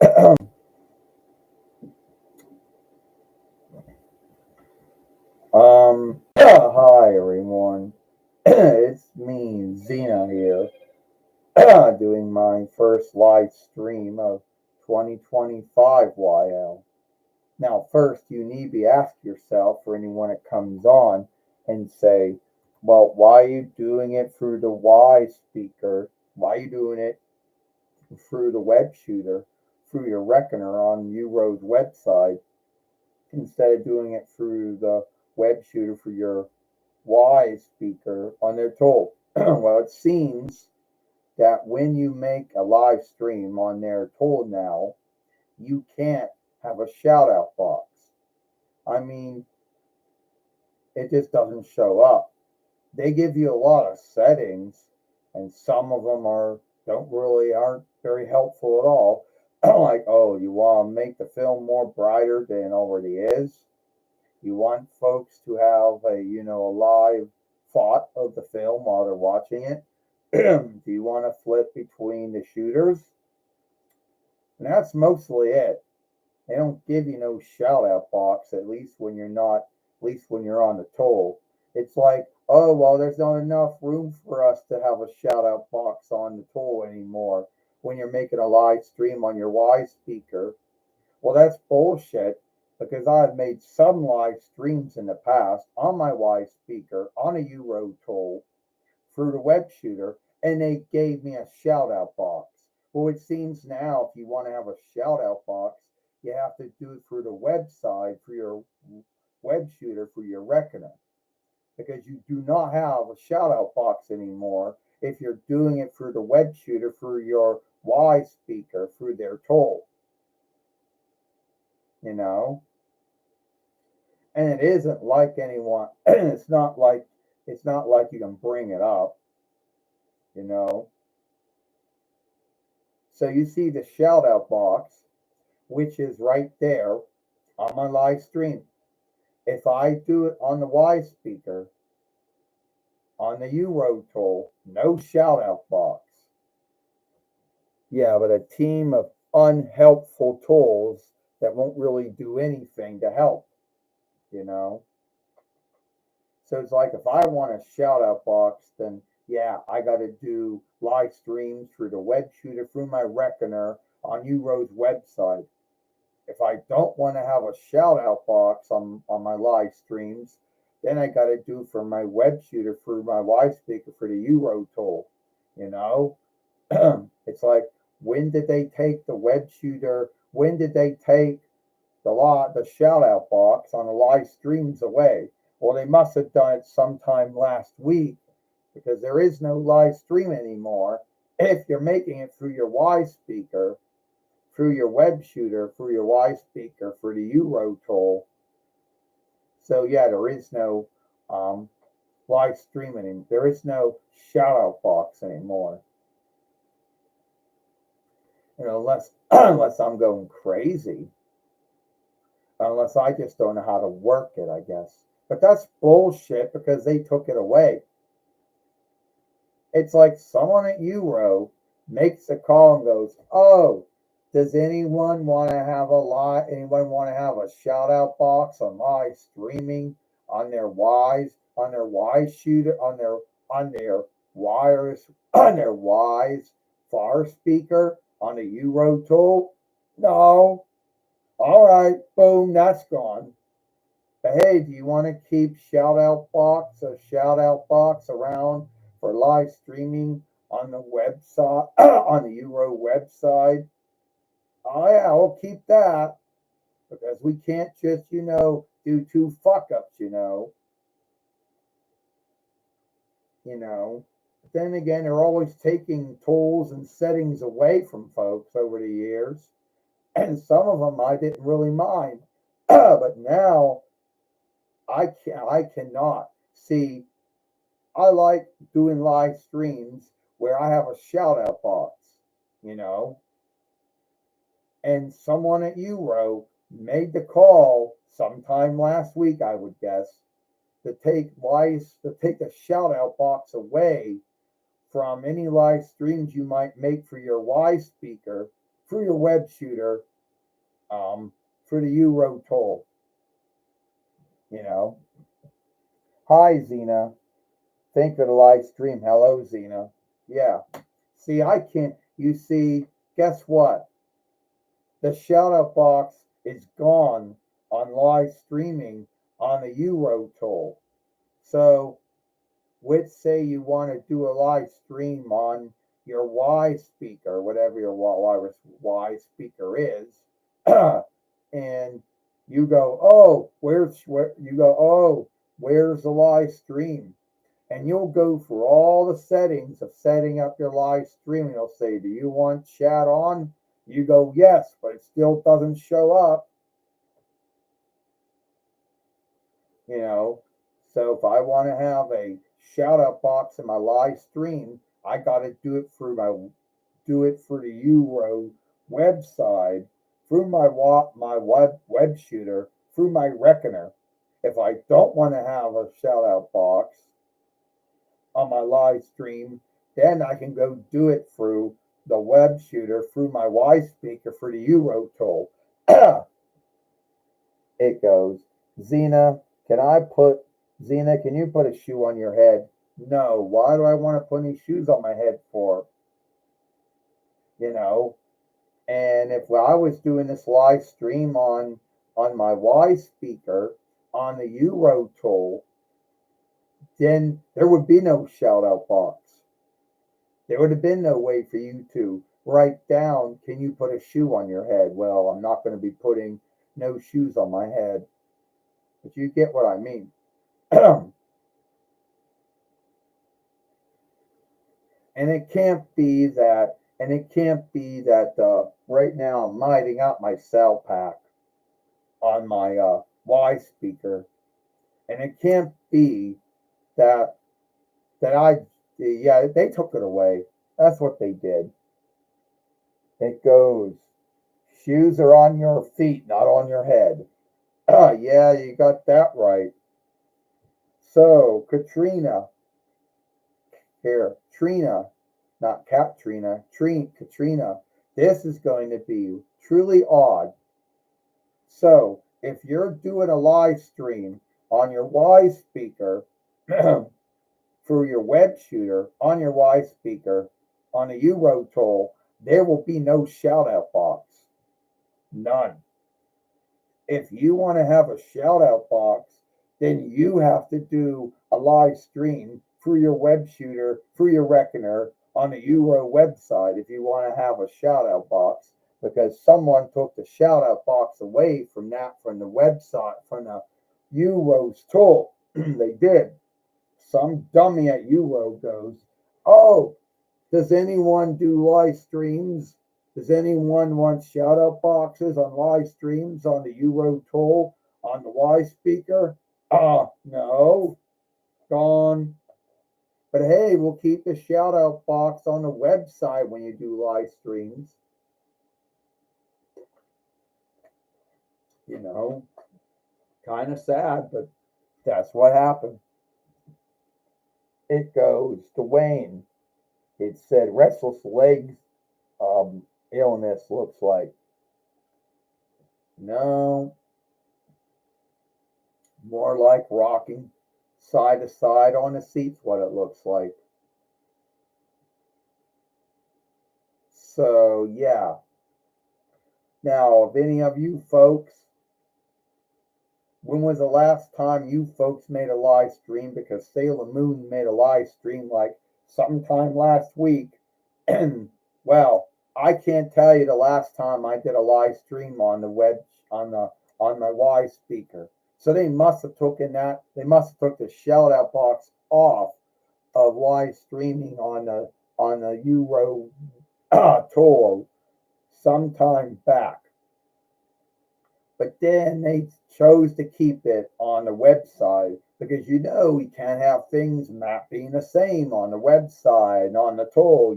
Hi everyone. It's me, Xena here, doing my first live stream of 2025 YL. Now, first, you need to ask yourself, for anyone that comes on, and say, well, why are you doing it through the Y speaker? Why are you doing it through the web shooter, through your reckoner on Euro's website, instead of doing it through the web shooter for your Y speaker on their tool? Well, it seems that when you make a live stream on their tool now, you can't have a shout out box. I mean, it just doesn't show up. They give you a lot of settings, and some of them aren't very helpful at all. Like, oh, you want to make the film more brighter than it already is. You want folks to have a live thought of the film while they're watching it. Do you want to flip between the shooters? And that's mostly it. They don't give you no shout out box, at least when you're on the toll. It's like, oh well, there's not enough room for us to have a shout out box on the toll anymore when you're making a live stream on your Y speaker. Well, that's bullshit, because I've made some live streams in the past on my Y speaker on a Euro tool through the web shooter, and they gave me a shout out box. Well, it seems now if you want to have a shout out box, you have to do it through the website for your web shooter for your reckoner, because you do not have a shout out box anymore if you're doing it through the web shooter for your Y speaker through their tool, you know? And it isn't like anyone it's not like you can bring it up, you know. So you see the shout out box, which is right there on my live stream. If I do it on the Y speaker, on the Euro tool, no shout out box. Yeah, but a team of unhelpful tools that won't really do anything to help, you know? So it's like if I want a shout out box, then yeah, I got to do live streams through the web shooter through my reckoner on Euro's website. If I don't want to have a shout out box on my live streams, then I got to do for my web shooter through my Y speaker for the Euro tool. You know, it's like, when did they take the web shooter? When did they take the shout out box on the live streams away? Well, they must have done it sometime last week, because there is no live stream anymore. If you're making it through your Y speaker, through your web shooter, through your Y speaker for the Euro tool. So yeah, there is no live streaming. There is no shout out box anymore. Unless unless I'm going crazy, unless I just don't know how to work it, I guess. But that's bullshit, because they took it away. It's like someone at Euro makes a call and goes, "Oh, does anyone want to have a shout out box on live streaming on their Y shooter, on their wires, on their Y's far speaker on the Euro tool?" No. All right, boom, that's gone. But hey, do you want to keep a shout out box around for live streaming on the website, on the Euro website? Oh yeah, we'll keep that, because we can't just, do two fuck ups, you know. But then again, they're always taking tools and settings away from folks over the years, and some of them I didn't really mind, but now I cannot see. I like doing live streams where I have a shout out box, you know, and someone at Euro made the call sometime last week, I would guess, to take the shout out box away from any live streams you might make for your Y speaker through your web shooter for the Euro toll. You know, hi Xena. Think of the live stream. Hello Xena. Yeah. See, I can't. You see, guess what? The shout out box is gone on live streaming on the Euro toll. So, let's say you want to do a live stream on your Y speaker, whatever your Y speaker is, and you go, oh, where's the live stream? And you'll go through all the settings of setting up your live stream. You'll say, do you want chat on? You go, yes, but it still doesn't show up. You know, so if I want to have a shout out box in my live stream, I got to do it through the Euro website, through my web shooter, through my reckoner. If I don't want to have a shout out box on my live stream, then I can go do it through the web shooter, through my Y speaker for the Euro toll. It goes, Xena, Xena, can you put a shoe on your head? No, why do I want to put any shoes on my head for? You know, and if I was doing this live stream on my Y speaker on the Euro toll, then there would be no shout out box. There would have been no way for you to write down, can you put a shoe on your head? Well, I'm not going to be putting no shoes on my head. But you get what I mean. And it can't be that, right now I'm lighting up my cell pack on my Y speaker. And it can't be that yeah, they took it away. That's what they did. It goes, shoes are on your feet, not on your head. Yeah, you got that right. So, Katrina, here, Trina, not Katrina, Katrina, this is going to be truly odd. So, if you're doing a live stream on your Y speaker, through your web shooter, on your Y speaker, on a Euro toll, there will be no shout out box. None. If you want to have a shout out box, then you have to do a live stream through your web shooter, through your reckoner on the Euro website if you want to have a shout out box, because someone took the shout out box away from the website, from the Euro's tool. They did. Some dummy at Euro goes, oh, does anyone do live streams? Does anyone want shout out boxes on live streams on the Euro toll on the Y speaker? No, gone. But hey, we'll keep the shout out box on the website when you do live streams. You know, kind of sad, but that's what happened. It goes to Wayne. It said restless legs illness looks like. No, more like rocking side to side on the seats, what it looks like. So, yeah. Now, if any of you folks, when was the last time you folks made a live stream? Because Sailor Moon made a live stream like sometime last week. And, well, I can't tell you the last time I did a live stream on the web, on my Y speaker. So they must have took the shout out box off of live streaming on the Euro tour sometime back. But then they chose to keep it on the website because we can't have things not being the same on the website and on the toll,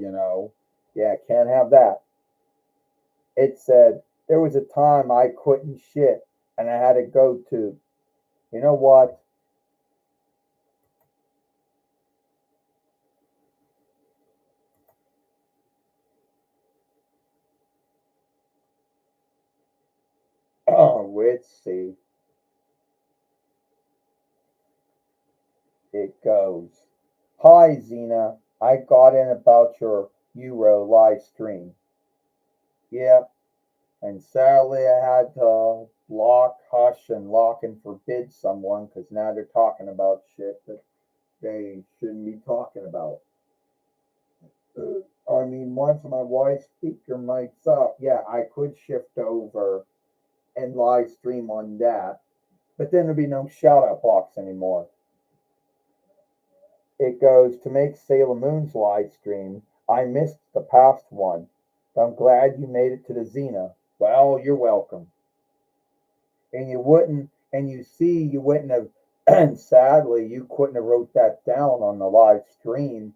Yeah, can't have that. It said there was a time I couldn't shit and I had to go to, you know what? Let's see. It goes, "Hi Xena, I got in about your Euro live stream. Yep, and sadly I had to block, hush, and lock and forbid someone because now they're talking about shit that they shouldn't be talking about. I mean, once my wife's speaker mic's up, yeah, I could shift over and live stream on that, but then there'd be no shout out box anymore. It goes, to make Sailor Moon's live stream. I missed the past one, but I'm glad you made it to the Xena. Well, you're welcome. And you wouldn't, and you see, you wouldn't have, and sadly, you couldn't have wrote that down on the live stream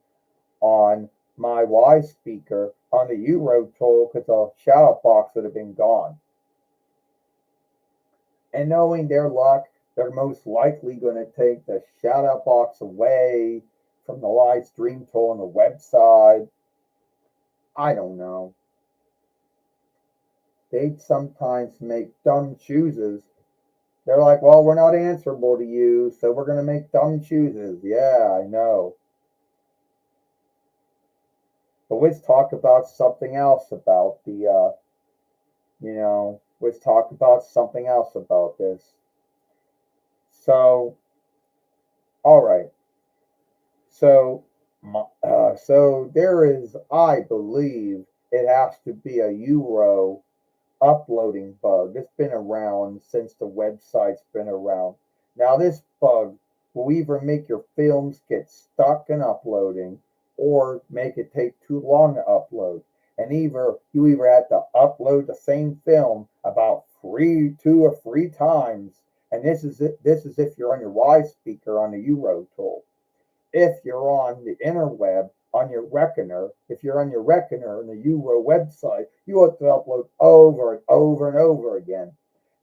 on my Y speaker on the Euro tool because the shout out box would have been gone. And knowing their luck, they're most likely going to take the shout out box away from the live stream tool on the website. I don't know. They sometimes make dumb choices. They're like, well, we're not answerable to you, so we're going to make dumb choices. Yeah, I know. But let's talk about something else about let's talk about something else about this. So, all right. So, so there is, I believe, it has to be a Euro uploading bug. It's been around since the website's been around. Now, this bug will either make your films get stuck in uploading or make it take too long to upload. And you either have to upload the same film about two or three times. And this is if you're on your Y speaker on the Euro tool. If you're on the interweb, on your Reckoner, if you're on your Reckoner on the Euro website, you have to upload over and over and over again.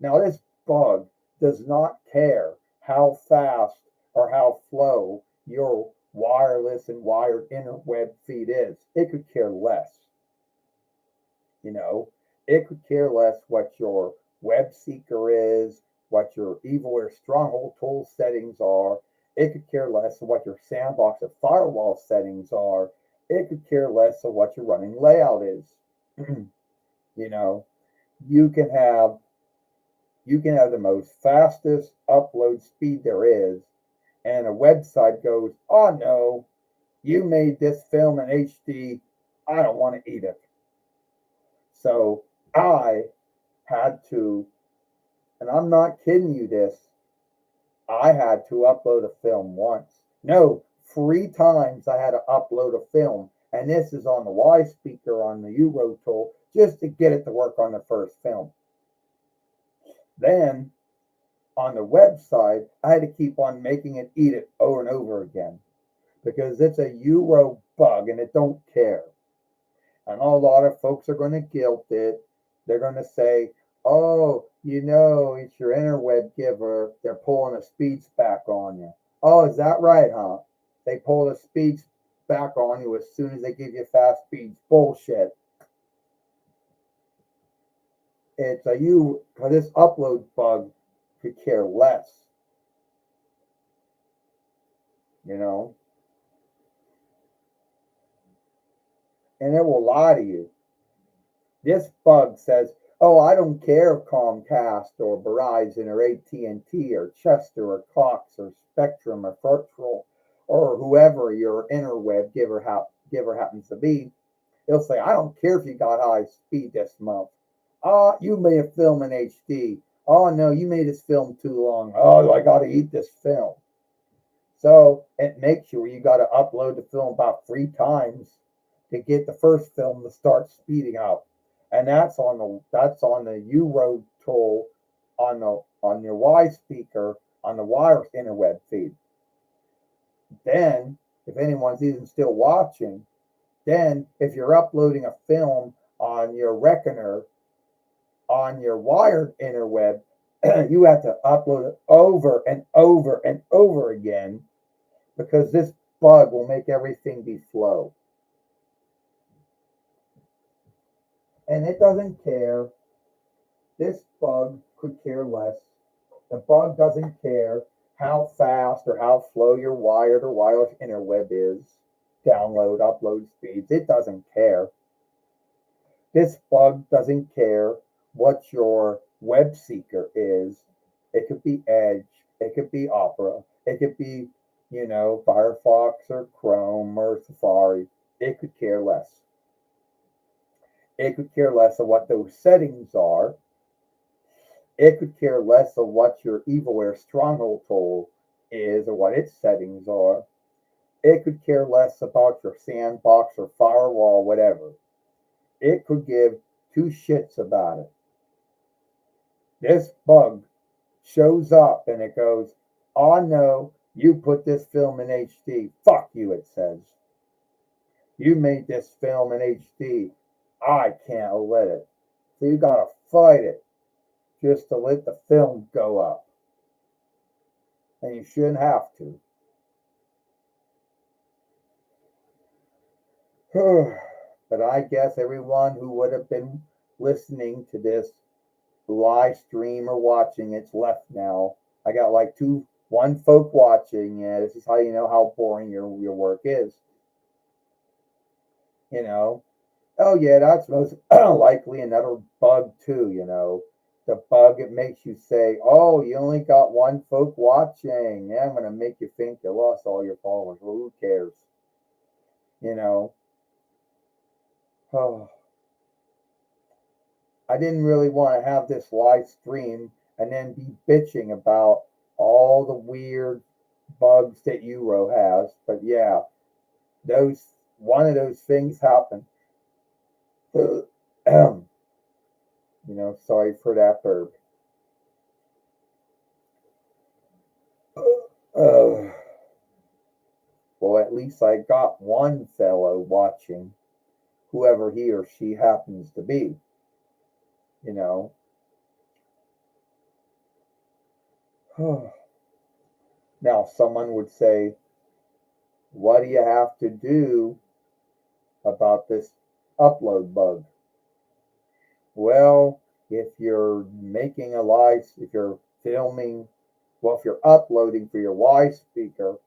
Now, this bug does not care how fast or how slow your wireless and wired interweb feed is. It could care less. You know, it could care less what your web seeker is, what your evil or stronghold tool settings are. It could care less of what your sandbox or firewall settings are. It could care less of what your running layout is. You know, you can have the most fastest upload speed there is, and a website goes, "Oh no, you made this film in HD. I don't want to eat it." So I had to, and I'm not kidding you this, I had to upload a film once. No, three times I had to upload a film. And this is on the Y speaker on the Euro tool just to get it to work on the first film. Then on the website, I had to keep on making it eat it over and over again because it's a Euro bug and it don't care. And a lot of folks are going to guilt it. They're going to say, oh, it's your interweb giver. They're pulling the speeds back on you. Oh, is that right, huh? They pull the speeds back on you as soon as they give you fast speeds. Bullshit. It's because this upload bug could care less, you know, and it will lie to you. This bug says, "Oh, I don't care if Comcast or Verizon or AT&T or Chester or Cox or Spectrum or Virtual or whoever your interweb giver happens to be." It'll say, "I don't care if you got high speed this month. You made a film in HD. Oh no, you made this film too long. Oh, I got to eat this film." So it makes you where you got to upload the film about three times to get the first film to start speeding up, and that's on the Euro tool on your Y speaker on the wireless interweb feed. Then, if anyone's even still watching, then if you're uploading a film on your Reckoner on your wired interweb, you have to upload it over and over and over again because this bug will make everything be slow. And it doesn't care. This bug could care less. The bug doesn't care how fast or how slow your wired or wireless interweb is. Download, upload speeds. It doesn't care. This bug doesn't care what your web seeker is. It could be Edge, it could be Opera, it could be, Firefox or Chrome or Safari. It could care less. It could care less of what those settings are. It could care less of what your evilware stronghold tool is or what its settings are. It could care less about your sandbox or firewall, whatever. It could give two shits about it. This bug shows up and it goes, oh no, you put this film in HD. Fuck you, it says. You made this film in HD. I can't let it. So you gotta fight it just to let the film go up. And you shouldn't have to. But I guess everyone who would have been listening to this live stream or watching it's left now. I got like one folk watching. Yeah, this is how you know how boring your work is. You know. Oh yeah, that's most likely another bug too. The bug it makes you say, "Oh, you only got one folk watching." Yeah, I'm gonna make you think you lost all your followers. Well, who cares? You know. Oh, I didn't really want to have this live stream and then be bitching about all the weird bugs that Euro has. But yeah, those one of those things happened. Sorry for that burp. Uh, well, at least I got one fellow watching, whoever he or she happens to be. You know. Now, someone would say, what do you have to do about this upload bug? Well, if you're making a live, if you're filming, well, if you're uploading for your Y speaker,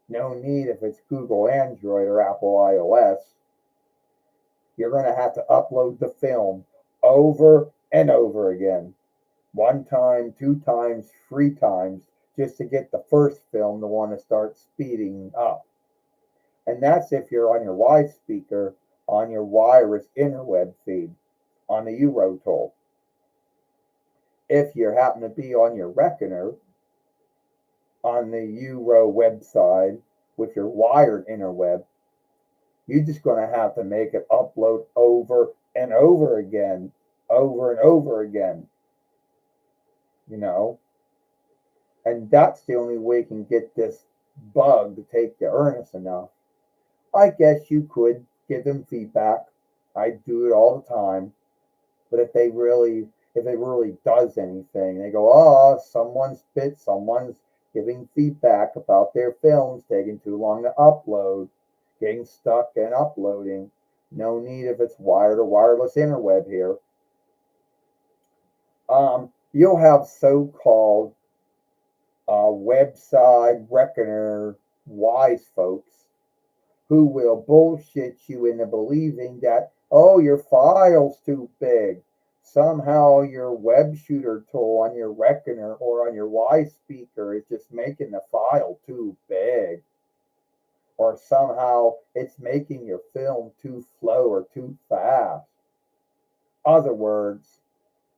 no need if it's Google Android or Apple iOS. You're going to have to upload the film over and over again. One time, two times, three times, just to get the first film to want to start speeding up. And that's if you're on your Y speaker on your wireless interweb feed on the Euro tool. If you happen to be on your Reckoner on the Euro website with your wired interweb, you're just going to have to make it upload over and over again, over and over again. You know, and that's the only way you can get this bug to take you earnest enough. I guess you could give them feedback. I do it all the time. But if it really does anything, they go, oh, someone's giving feedback about their films taking too long to upload, getting stuck and uploading. No need if it's wired or wireless interweb here. You'll have so-called website reckoner wise folks who will bullshit you into believing that, oh, your file's too big. Somehow your web shooter tool on your Reckoner or on your Y speaker is just making the file too big. Or somehow it's making your film too slow or too fast. Other words,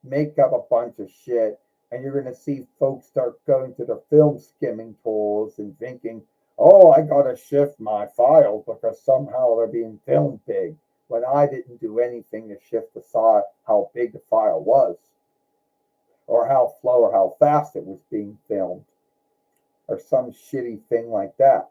make up a bunch of shit and you're going to see folks start going to the film skimming tools and thinking, oh, I got to shift my files because somehow they're being filmed big when I didn't do anything to shift the size, how big the file was, or how slow or how fast it was being filmed, or some shitty thing like that.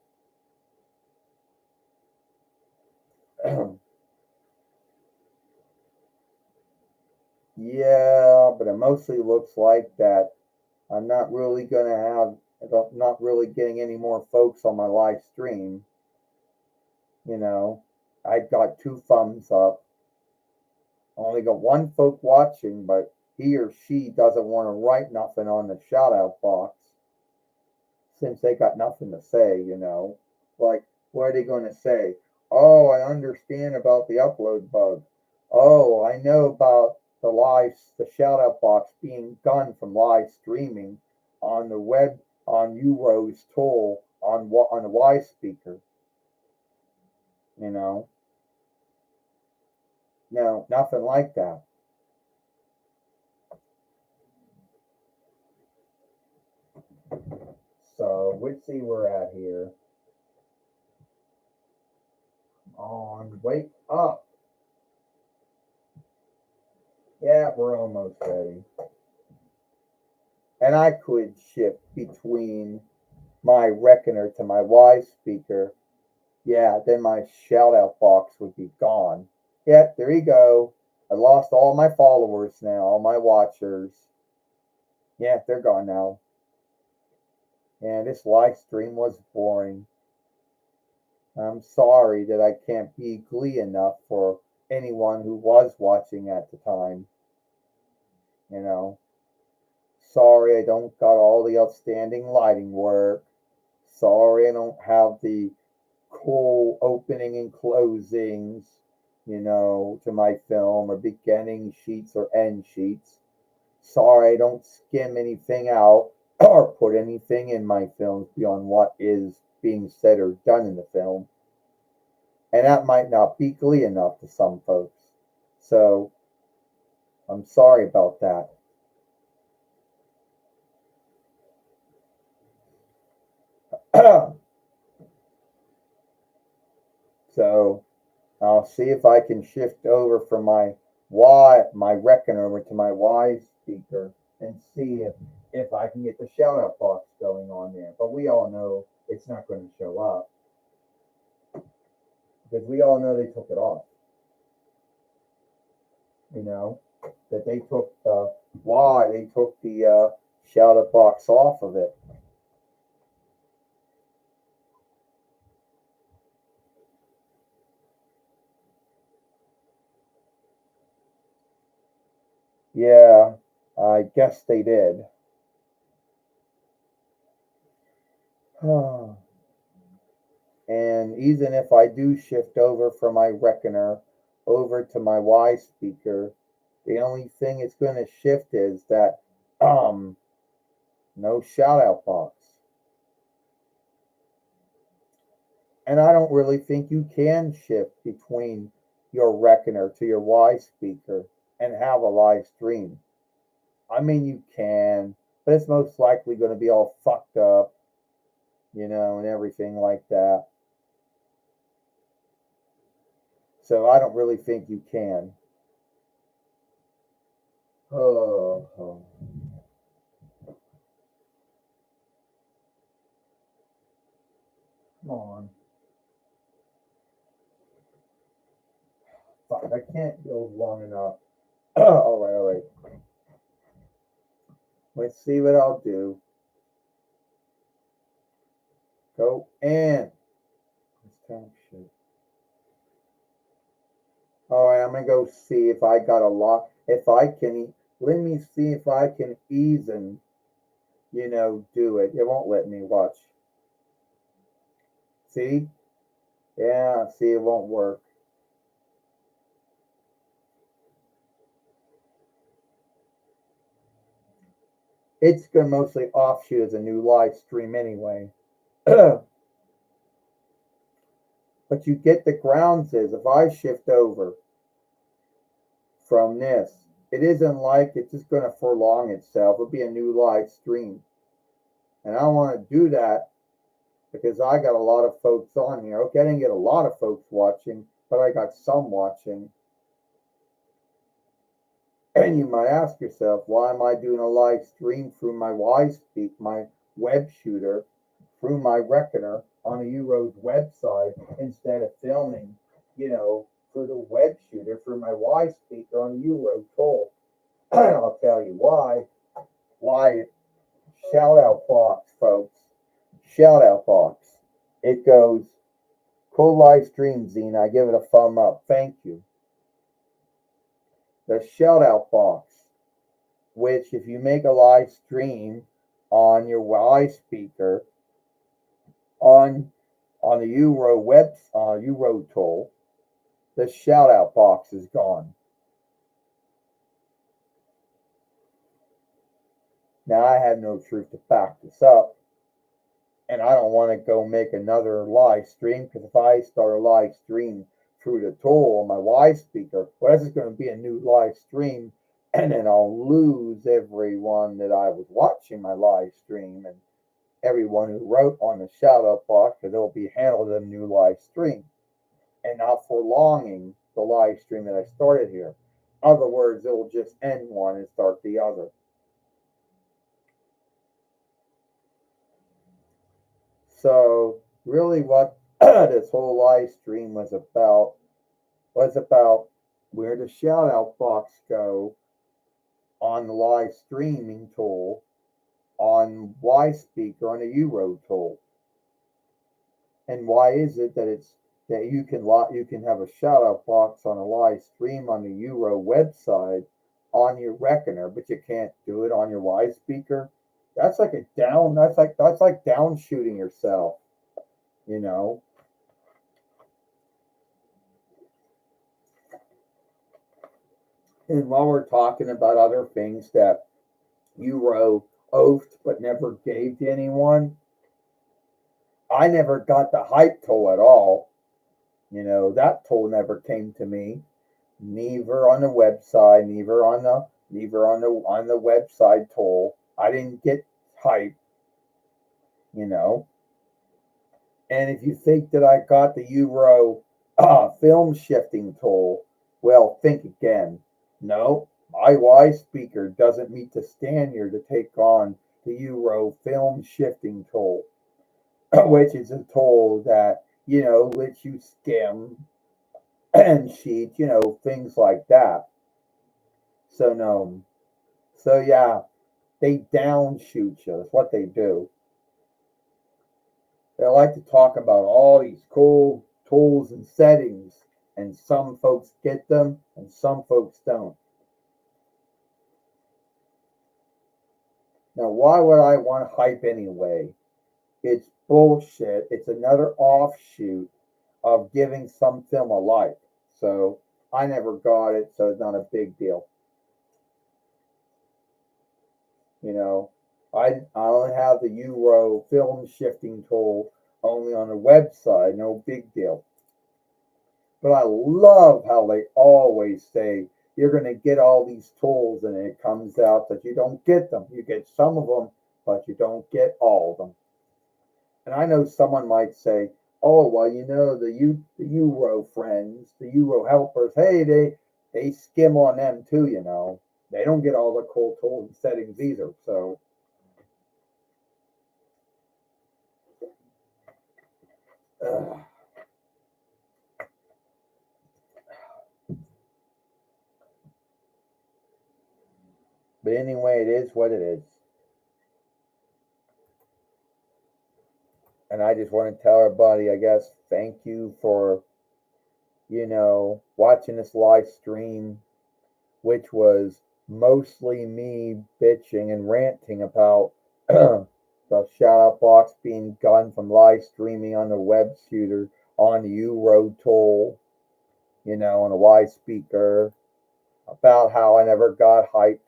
Yeah, but it mostly looks like that I'm not really going to not really getting any more folks on my live stream. I got two thumbs up. I only got one folk watching, but he or she doesn't want to write nothing on the shout out box since they got nothing to say, Like, what are they going to say? Oh, I understand about the upload bug. Oh, I know about the shout out box being gone from live streaming on the web, on Uro's tool, on the Y speaker, you know? No, nothing like that. So let's see where we're at here. On, wake up. Yeah, we're almost ready. And I could shift between my reckoner to my Y speaker. Yeah, then my shout out box would be gone. Yep, there you go. I lost all my followers now, all my watchers. Yeah, they're gone now. And this live stream was boring. I'm sorry that I can't be glee enough for anyone who was watching at the time. You know, sorry I don't got all the outstanding lighting work. Sorry I don't have the cool opening and closings, to my film, or beginning sheets or end sheets. Sorry I don't skim anything out or put anything in my films beyond what is being said or done in the film. And that might not be glee enough to some folks. So I'm sorry about that. So I'll see if I can shift over from my reckoner over to my Y speaker and see if I can get the shout out box going on there. But we all know it's not going to show up because we all know they took it off. That they took the shout out box off of it. Yeah, I guess they did. And even if I do shift over from my reckoner over to my Y speaker, the only thing it's going to shift is that no shout out box. And I don't really think you can shift between your reckoner to your Y speaker and have a live stream. I mean, you can, but it's most likely going to be all fucked up, and everything like that. So I don't really think you can. Oh. Come on. Fuck, I can't go long enough. All right. Let's see what I'll do. Go in. This time shit. All right, I'm gonna go see if I got a lot. If I can, let me see if I can ease and do it. It won't let me watch. See? Yeah, see, it won't work. It's gonna mostly offshoot as a new live stream anyway. But you get the grounds is if I shift over from this, it isn't like it's just gonna prolong itself. It'll be a new live stream. And I don't want to do that because I got a lot of folks on here. Okay, I didn't get a lot of folks watching, but I got some watching. And you might ask yourself, why am I doing a live stream through my web shooter, through my reckoner on a Euro's website instead of filming, through the web shooter through my Y speaker on a Euro tool? I'll tell you why. Why? Shout out box, folks. Shout out box. It goes, cool live stream, Xena. I give it a thumb up. Thank you. The shout out box. which if you make a live stream on your Y speaker on the Euro tool, the shout out box is gone. Now I have no truth to back this up, and I don't want to go make another live stream, because if I start a live stream through the tool on my Y speaker, well, this is going to be a new live stream, and then I'll lose everyone that I was watching my live stream and everyone who wrote on the shout out box, because it'll be handled in a new live stream and not prolonging the live stream that I started here. In other words, it will just end one and start the other. So really what this whole live stream was about where the shout out box go on the live streaming tool on Y speaker on a Euro tool. And why is it that you can have a shout out box on a live stream on the Euro website on your Reckoner, but you can't do it on your Y speaker? That's like that's like down shooting yourself, you know. And while we're talking about other things that Euro oathed but never gave to anyone, I never got the hype tool at all. That tool never came to me. Neither on the website, neither on the website tool. I didn't get hype, you know. And if you think that I got the Euro film shifting tool, well, think again. No, my Y speaker doesn't meet the standard to take on the Euro film shifting tool, which is a tool that, lets you skim and sheet, things like that. So, no. So, yeah, they downshoot you. That's what they do. They like to talk about all these cool tools and settings, and some folks get them and some folks don't. Now, why would I want hype anyway? It's bullshit. It's another offshoot of giving some film a like. So I never got it, so it's not a big deal. I only have the Euro film shifting tool only on the website, no big deal. But I love how they always say you're going to get all these tools, and it comes out that you don't get them. You get some of them, but you don't get all of them. And I know someone might say, "Oh, well, the Euro friends, the Euro helpers, hey, they skim on them too. They don't get all the cool tools and settings either." So, uh, but anyway, it is what it is. And I just want to tell everybody, I guess, thank you for, watching this live stream, which was mostly me bitching and ranting about the shout out box being gone from live streaming on the web shooter on the Euro tool, on a Y speaker, about how I never got hyped,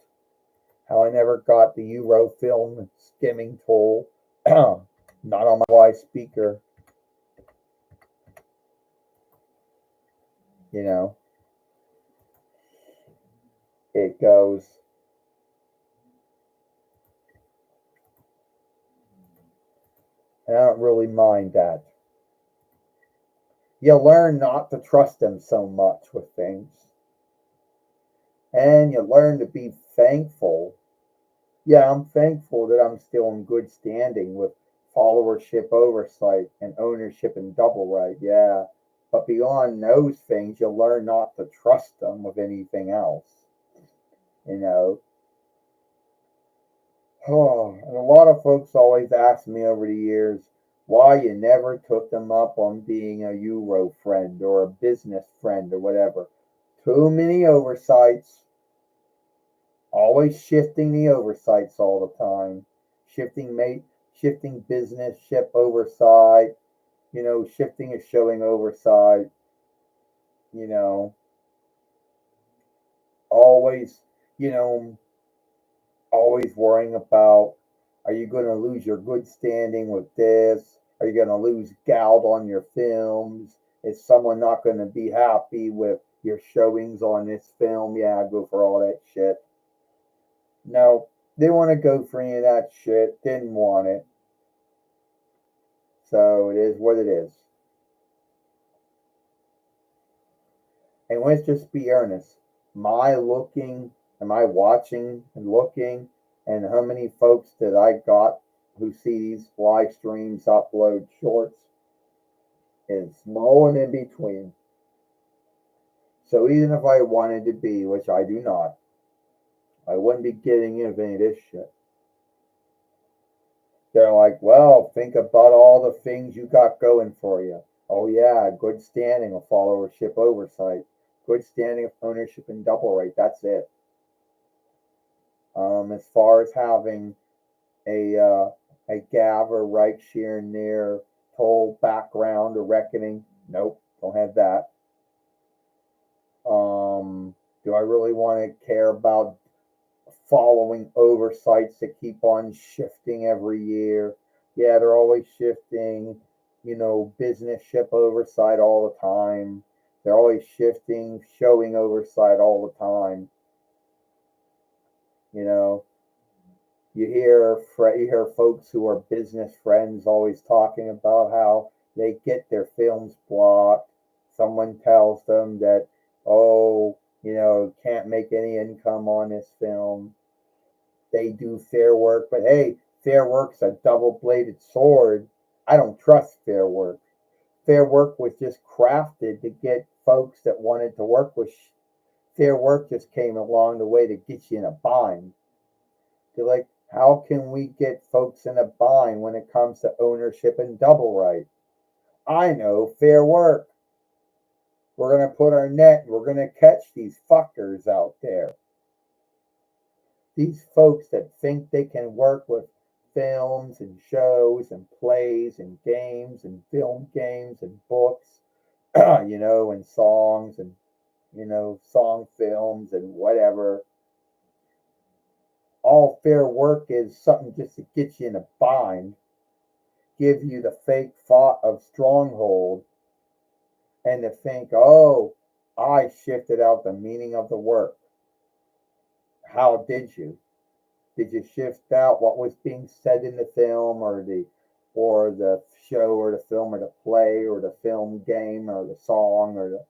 how I never got the Euro film skimming tool, not on my Y speaker, you know. It goes, and I don't really mind that. You learn not to trust them so much with things, and you learn to be thankful. Yeah, I'm thankful that I'm still in good standing with followership oversight and ownership and double right. Yeah, but beyond those things, you learn not to trust them with anything else. You know, oh, and a lot of folks always ask me over the years why you never took them up on being a Euro friend or a business friend or whatever. Too many oversights Always shifting the oversights all the time, shifting mate, shifting business ship oversight, shifting is showing oversight, you know, always, you know, always worrying about, are you going to lose your good standing with this? Are you going to lose gout on your films? Is someone not going to be happy with your showings on this film? Yeah, I go for all that shit. No, didn't want to go for any of that shit. Didn't want it. So it is what it is. And let's just be earnest. Am I watching and looking, and how many folks that I got who see these live streams upload shorts is small and in between. So even if I wanted to be, which I do not, I wouldn't be getting into any of this shit. They're like, well, think about all the things you got going for you. Oh yeah, good standing of followership oversight, good standing of ownership and double rate. That's it. As far as having a gav or right sheer near toll background or reckoning, nope, don't have that. Do I really want to care about following oversights that keep on shifting every year? Yeah, they're always shifting. Business ship oversight all the time. They're always shifting, showing oversight all the time. You know, you hear folks who are business friends always talking about how they get their films blocked. Someone tells them that, oh, can't make any income on this film. They do fair work, but hey, fair work's a double-bladed sword. I don't trust fair work. Fair work was just crafted to get folks that wanted to work with. Fair work just came along the way to get you in a bind. They're like, how can we get folks in a bind when it comes to ownership and double right? I know, fair work. We're going to put our net and we're going to catch these fuckers out there. These folks that think they can work with films and shows and plays and games and film games and books, and songs and, song films and whatever. All fair work is something just to get you in a bind, give you the fake thought of stronghold, and to think, oh, I shifted out the meaning of the work. How did you? Did you shift out what was being said in the film or the show or the film or the play or the film game or the song or the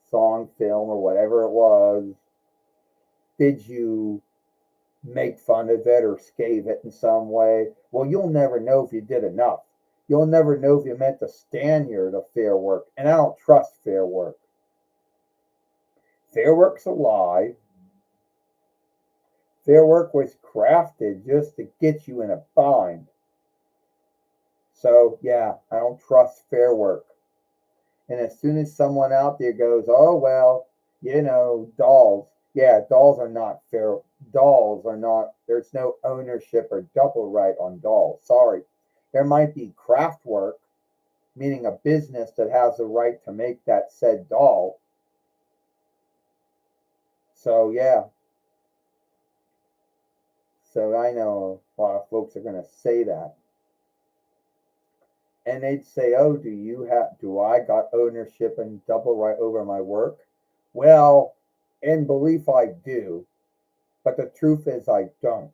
song film or whatever it was? Did you make fun of it or scathe it in some way? Well, you'll never know if you did enough. You'll never know if you meant to stand near the fair work. And I don't trust fair work. Fair work's a lie. Fair work was crafted just to get you in a bind. So, yeah, I don't trust fair work. And as soon as someone out there goes, oh, well, dolls. Yeah, dolls are not fair. Dolls are not, there's no ownership or double right on dolls. Sorry. There might be craft work, meaning a business that has the right to make that said doll. So, yeah. So I know a lot of folks are going to say that. And they'd say, oh, do I got ownership and double right over my work? Well, in belief I do, but the truth is I don't.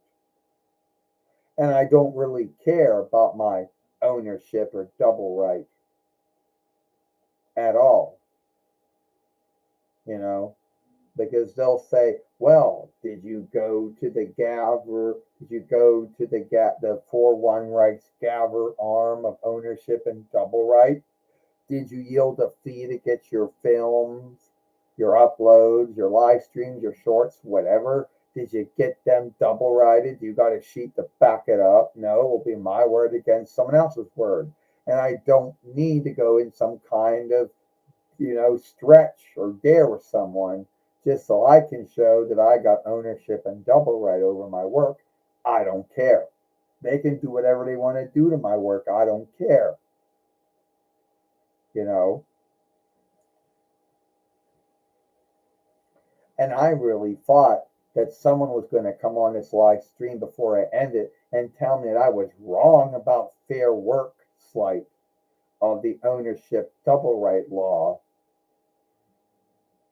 And I don't really care about my ownership or double right at all, you know, because they'll say, well, did you go to the Gaver? Did you go to the 4-1 rights Gaver arm of ownership and double right? Did you yield a fee to get your films, your uploads, your live streams, your shorts, whatever? Did you get them double righted? You got a sheet to back it up? No, it will be my word against someone else's word. And I don't need to go in some kind of, stretch or dare with someone just so I can show that I got ownership and double right over my work. I don't care. They can do whatever they want to do to my work. I don't care. You know? And I really thought that someone was going to come on this live stream before I ended and tell me that I was wrong about fair work slight of the ownership double right law.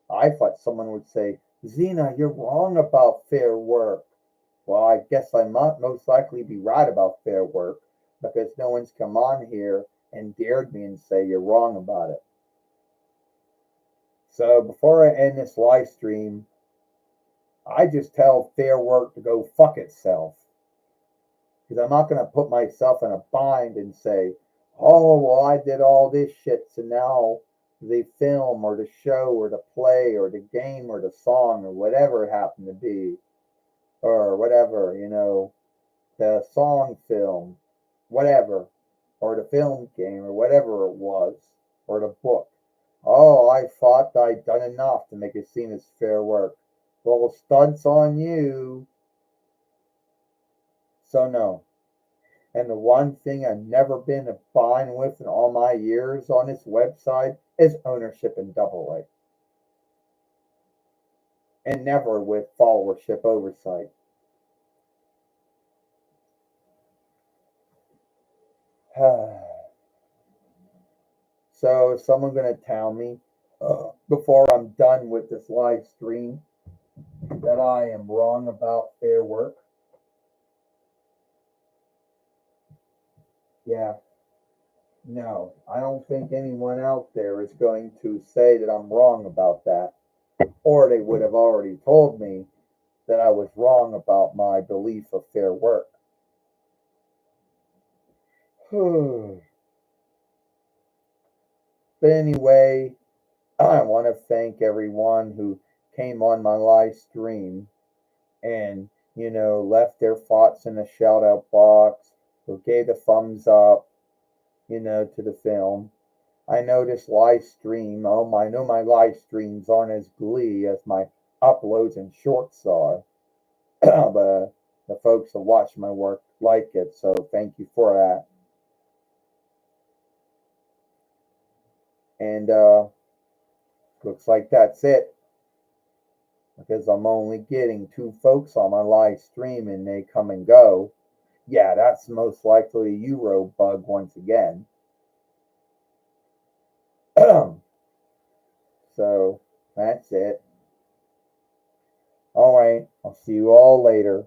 I thought someone would say, Xena, you're wrong about fair work. Well, I guess I might most likely be right about fair work because no one's come on here and dared me and say you're wrong about it. So before I end this live stream, I just tell fair work to go fuck itself. Because I'm not going to put myself in a bind and say, oh, well, I did all this shit, so now the film or the show or the play or the game or the song or whatever it happened to be, or whatever, the song film, whatever, or the film game or whatever it was, or the book. Oh, I thought I'd done enough to make it seem as fair work. Well, stunts on you. So no. And the one thing I've never been a bind with in all my years on this website is ownership and double right. And never with followership oversight. So is someone going to tell me before I'm done with this live stream that I am wrong about fair work? Yeah. No, I don't think anyone out there is going to say that I'm wrong about that. Or they would have already told me that I was wrong about my belief of fair work. But anyway, I want to thank everyone who came on my live stream and, left their thoughts in the shout out box, or gave the thumbs up, to the film. I know this live stream, I know my live streams aren't as glee as my uploads and shorts are, but the folks that watch my work like it, so thank you for that. And looks like that's it because I'm only getting 2 folks on my live stream and they come and go. Yeah, that's most likely a Euro bug once again. So that's it. All right, I'll see you all later.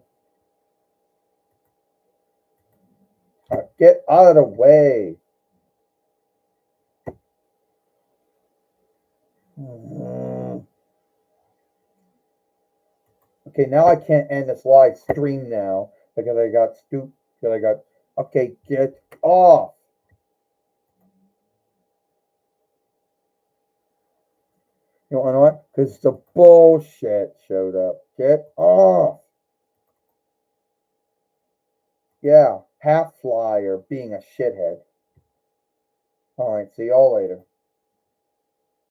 Get out of the way. Okay, now I can't end this live stream now because I got stupid. Because I got. Okay, get off. You know what? Because the bullshit showed up. Get off. Yeah, half flyer being a shithead. All right, see y'all later.